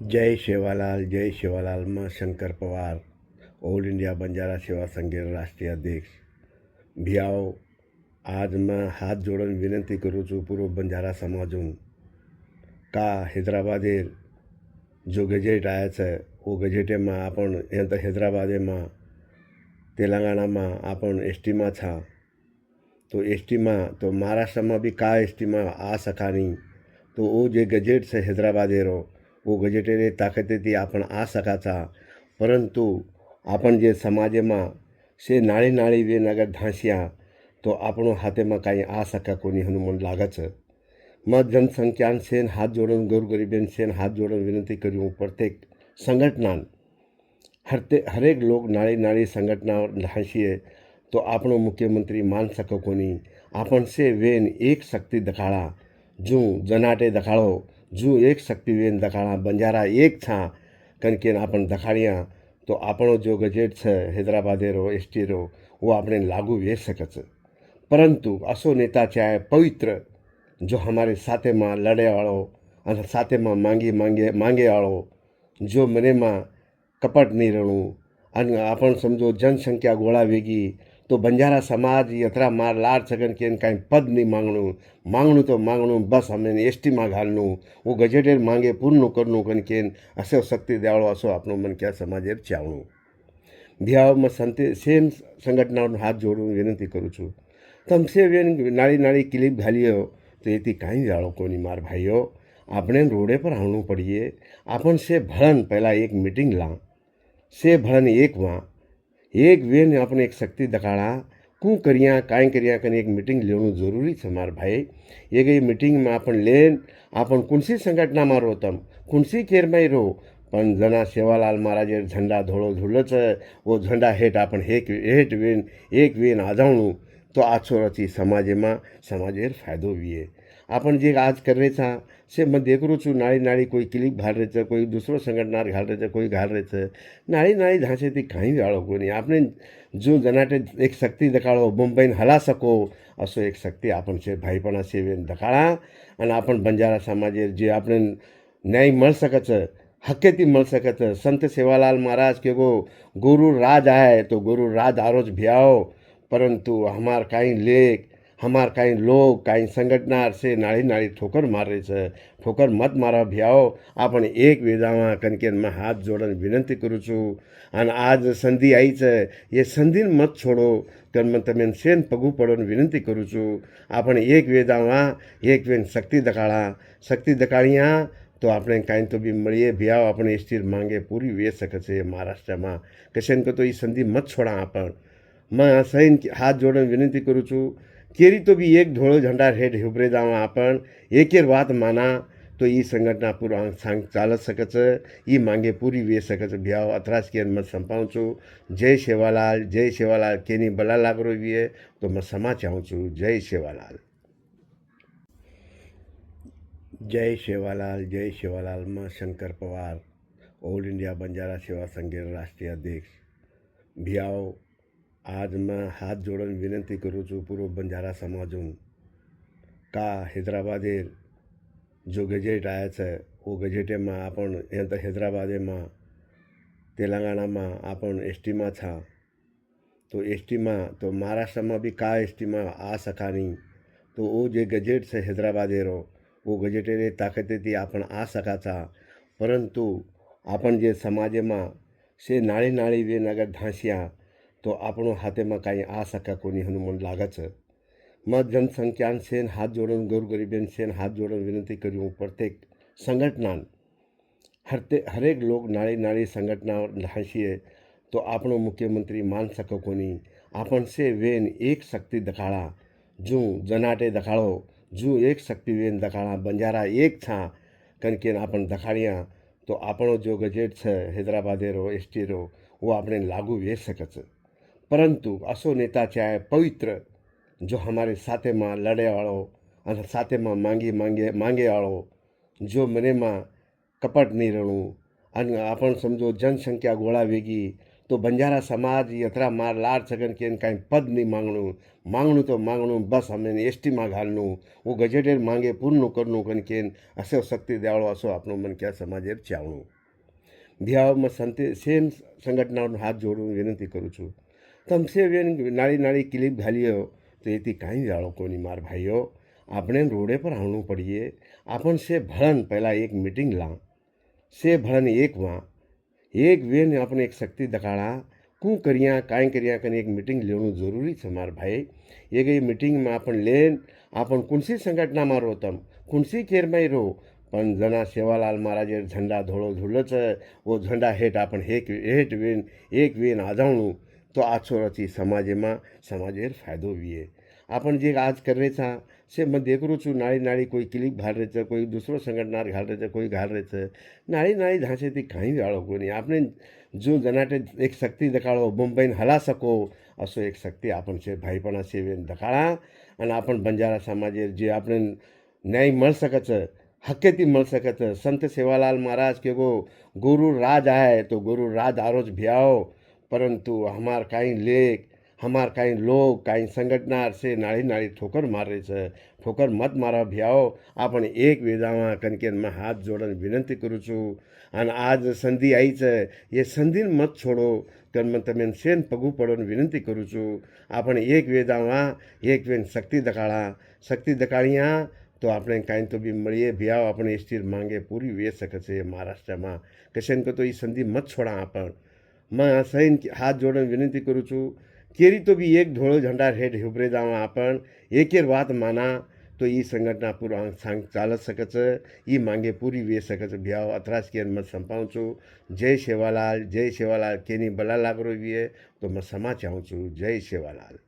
जय सेवालाल में Shankar Pawar all India Banjara सेवा संघ राष्ट्रीय अध्यक्ष भियाओ आज मैं हाथ जोड़न विनंती करूँ छूँ पूर्व बंजारा समाजून का हैदराबादेर जो गजेट आया है वो गजेटे में आपण हैदराबादे में तेलंगाणा में आपण एसटी में था तो एसटी में तो महाराष्ट्र में भी का एसटी में आ सका नहीं तो वो जो गजेट है हैदराबादेरो वो गजेटेरे ताकतेથી आपण आ सकाचा परंतु आपण जे समाजेમાં से नाळी नाळी वेन अगर धांस्या तो આપણો हाथेમાં કાંઈ आ सका कोणी हनुमान लागच मग जनसंख्यान सेन हाथ जोड़न गोरगरीबेन सेन हाथ जोड़न विनंती करूँ प्रत्येक संगठनान हरेक लोग नाळी नाळी संघटना धांसीए तो આપણો मुख्यमंत्री मान सको कोणी आपण से वेन एक शक्ति दखाड़ा जू जनाटे दखाड़ो जू एक शक्ति वेन दखाड़ा बंजारा एक था कनकेन अपन दखाड़िया तो आपणो जो गजेट है हैदराबादेरो एसटीरो वो आपने लागू वे सकच परंतु असो नेता चाहे पवित्र जो हमारे साथे में लड़े वालों और साथे में मांगे वालों जो मने में कपट नहीं रहूँ अन अपन समझो जनसंख्या गोळा वेगी तो बंजारा समाज यत्रा मार लाड सगन के कहीं पद नहीं मांगणू तो मांगणू बस हमें एसटी में घालनू वो गजेटेर मांगे पूर्ण करनू कन के असो शक्ति देवाळो असो आपणो मन क्या समाजेर चावणू भियाव में संते सेम संघटना हाथ जोड़ूँ विनंती करूँ छूँ तमसे वेन नाड़ी नाड़ी क्लिप घालियो तो ये कहीं जाड़ो कोनी मार भाईओ आपने रोडे पर आवणू पड़िए अपन से भड़न पहला एक मीटिंग ला से भड़न एक वहाँ एक वेन अपने एक शक्ति दखाड़ा कूँ करिया काई करिया कने एक मीटिंग लेणु जरूरी है मार भाई ये गई मीटिंग में अपन लेन अपन कुणसी संघटना में रोतम कुणसी केर में रो पण जना सेवालाल महाराजे झंडा धोळो झुलच वो झंडा हेठ अपन हेठ वेन एक वेन आजावणू तो आछो रची समाजे में समाजेर फायदो विये अपन जे आज कर रहे था से मैं देख रू छूँ नाड़ी नाड़ी कोई क्लिप घाल रहे थे कोई दूसरो संगठनार घाल रहे थे कोई घाल रहे थे नाड़ी नाड़ी धांसे थी कहीं जाड़ो कोई नहीं आपने जो जनाटे एक शक्ति दखाड़ो मुंबईन हला सको असो एक शक्ति आपन से भाईपणा से वेन दखाड़ा और अपन बंजारा समाजे जे आपने न्याय मळ सकच हक्केती मळ सकच संत सेवालाल महाराज के गो गुरु राज आए तो गुरु राज आरोज भियाओ परंतु हमार काई लेख हमार काई लोग काई संगठना से नाड़ी नाड़ी ठोकर मार रही है ठोकर मत मारा भियाओ अपन एक वेदावा कनके मैं हाथ जोड़न विनंती करूँ छूँ और आज संधि आई है ये संधि मत छोड़ो कर मैं तमें सेन पगू पड़ोन विनंती करूँ छूँ अपन एक वेदावा एक वेन शक्ति दखाड़िया तो आपने कहीं तो भी मळीए भियाओ अपने स्थिर मांगे पूरी वे सकते महाराष्ट्र में कशन को तो ये संधि मत छोड़ा अपन मैं सही हाथ जोड़न विनंती करूँ छूँ केरी तो भी एक धोळो झंडा हेठ उभरे जावा आपण एकेर बात माना तो ये संघटना पूरा सांग चालत सकच ये मांगे पूरी वे सकच भियाओ अतराज के मत संपाऊँ छूँ जय सेवालाल केनी बला लागरो भी तो मैं समा चाहूँ छूँ जय सेवालाल में शंकर पवार ऑल इंडिया बंजारा सेवा संघ राष्ट्रीय अध्यक्ष भियाओ आज मैं हाथ जोड़न विनंती करूँ छूँ पूर्व बंजारा समाजून का हैदराबादेर जो गजेट आया है वो गजेटे में आपण हैदराबादे में तेलंगाणा में आपण एसटी में था तो एसटी में तो महाराष्ट्र में भी का एसटी में आ सका नहीं तो वो जो गजेट है हैदराबादेरो वो गजेटेरे ताकतेથી आपण आ सकाचा परंतु आपण जे समाजेમાં से नाळी नाळी वेन अगर धांस्या तो આપણો हाथेમાં કાંઈ आ सका कोणी हनुमान लागच मग जनसंख्यान सेन हाथ जोड़न गोरगरीबेन सेन हाथ जोड़न विनंती करूँ प्रत्येक संगठनान हरेक लोग नाळी नाळी संघटना धांसीए तो આપણો मुख्यमंत्री मान सको कोणी आपण से वेन एक शक्ति दखाड़ा जू जनाटे दखाड़ो जू एक शक्ति वेन दखाड़ा बंजारा एक था कनकेन अपन दखाड़िया तो आपणो जो गजेट है हैदराबादेरो एसटीरो वो आपने लागू वे सकच परंतु असो नेता चाहे पवित्र जो हमारे साथे में लड़े वालों और साथे में मांगे वालों जो मने में कपट नहीं रहूँ अन अपन समझो जनसंख्या गोळा वेगी तो बंजारा समाज यत्रा मार लाड सगन केन कांई पद नहीं मागणू तो मागणू बस आम्ही एस टीमा घालणू वो गजेटेर मांगे पूर्ण करणू कन केन असो शक्ती देवाळो असो આપણો मन क्या समाजेर चावणू भियावમાં સેમ સંગઠનાઓનો હાથ જોડું વિનંતી કરું છું તમસે વેન નાળી નાળી ક્લિપ ઘાલીઓ તો એથી કાંઈ જાળો કોની માર ભાઈઓ આપણે રોડે પર આવવું પડીએ આપણ સે ભળન પહેલાં એક મીટિંગ લા સે ભળન એક વેન આપણે એક શક્તિ દકાળા કું કર્યા કાંઈ કર્યા કને એક મીટિંગ લેવું જરૂરી છે માર ભાઈ એક એ મીટિંગમાં आपण લેન आपण कुणसी संघटनाમાં રોતમ कुणसी केरमाई रो पण जना सेवालाल महाराजेर झंडा धोळो झुलच वो झंडा हेठ आपण हेठ वेन एक वेन आजावणू तो आछोराची समाजेर फायदो विये आपण जे आज कररेचा से मैं देख रू छू नाड़ी नाड़ी कोई क्लिप घाल रहे थे कोई दूसरो संगठनार घाल रहे थे कोई घाल रहे थे नाड़ी नाड़ी धांसे थी कहीं जाड़ो को नहीं आपने जो जनाटे एक शक्ति दकाळो मुंबईन हला सको असो एक शक्ति आपण से भाईपणा सेवेन दकाळा आणि आपण बंजारा समाजेर जे आपण न्याय मळ सकत हक्केती मळ सकत संत सेवालाल महाराज के गो गुरु राज आए तो गुरु राज आरोज भियाओ परंतु हमार काई लेख हमार काई लोग काई संगठनार से नाड़ी नाड़ी ठोकर मार रहे छे ठोकर मत मारा भियाओ आपण एक वेदावा कनकेन में हाथ जोड़न विनंती करूँ छूँ અને આજ સંધિ આવી છે એ સંધિને મત છોડો કે તમે સેન પગું પડોને વિનંતી કરું છું આપણે એક વેદાવા એક વેન શક્તિ દકાળિયા તો આપણે કાંઈ તો બી મળીએ ભ્યાવ આપણે સ્થિર માંગે પૂરી વે શકે છે મહારાષ્ટ્રમાં કશેન તો એ સંધિ મત છોડા આપણ मैं सहीन हाथ जोड़न विनंती करूँ छूँ केरी तो भी एक धोळो झंडा हेठ हुबरे जावा आपण एकेर वात माना तो ई संघटना पूरा सांग चालत सकच ई मांगे पूरी वे सकच भ्याव अतराज के मत संपाऊँ छूँ जय सेवालाल केनी बला लागरो भी है तो मैं क्षमा चाहूँ छूँ जय सेवालाल।